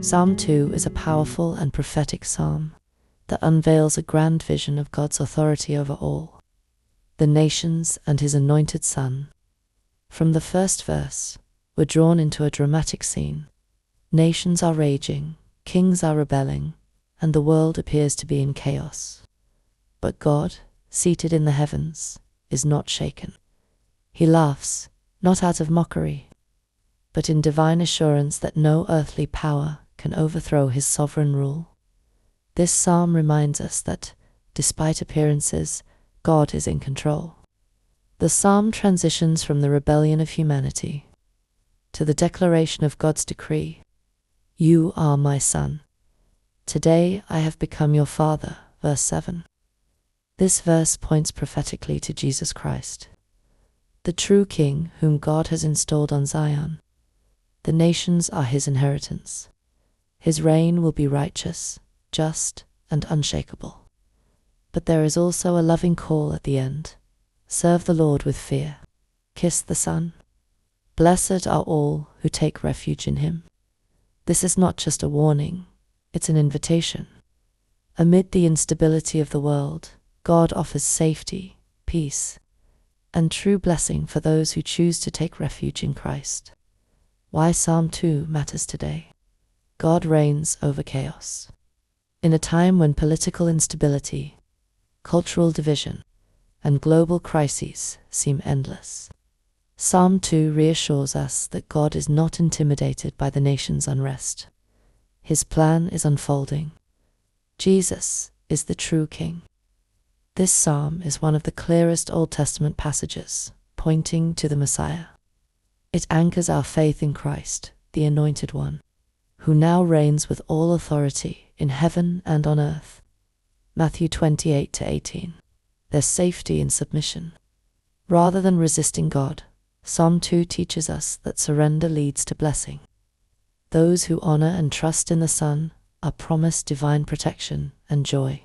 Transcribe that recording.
Psalm 2 is a powerful and prophetic psalm that unveils a grand vision of God's authority over all, the nations and his anointed Son. From the first verse, we're drawn into a dramatic scene. Nations are raging, kings are rebelling, and the world appears to be in chaos. But God, seated in the heavens, is not shaken. He laughs, not out of mockery, but in divine assurance that no earthly power can overthrow his sovereign rule. This psalm reminds us that, despite appearances, God is in control. The psalm transitions from the rebellion of humanity to the declaration of God's decree. You are my son. Today I have become your father. Verse 7. This verse points prophetically to Jesus Christ, the true King whom God has installed on Zion. The nations are his inheritance. His reign will be righteous, just, and unshakable. But there is also a loving call at the end. Serve the Lord with fear. Kiss the Son. Blessed are all who take refuge in him. This is not just a warning, it's an invitation. Amid the instability of the world, God offers safety, peace, and true blessing for those who choose to take refuge in Christ. Why Psalm 2 matters today. God reigns over chaos. In a time when political instability, cultural division, and global crises seem endless, Psalm 2 reassures us that God is not intimidated by the nation's unrest. His plan is unfolding. Jesus is the true King. This psalm is one of the clearest Old Testament passages, pointing to the Messiah. It anchors our faith in Christ, the Anointed One, who now reigns with all authority in heaven and on earth. Matthew 28-18. There's safety in submission. Rather than resisting God, Psalm 2 teaches us that surrender leads to blessing. Those who honor and trust in the Son are promised divine protection and joy.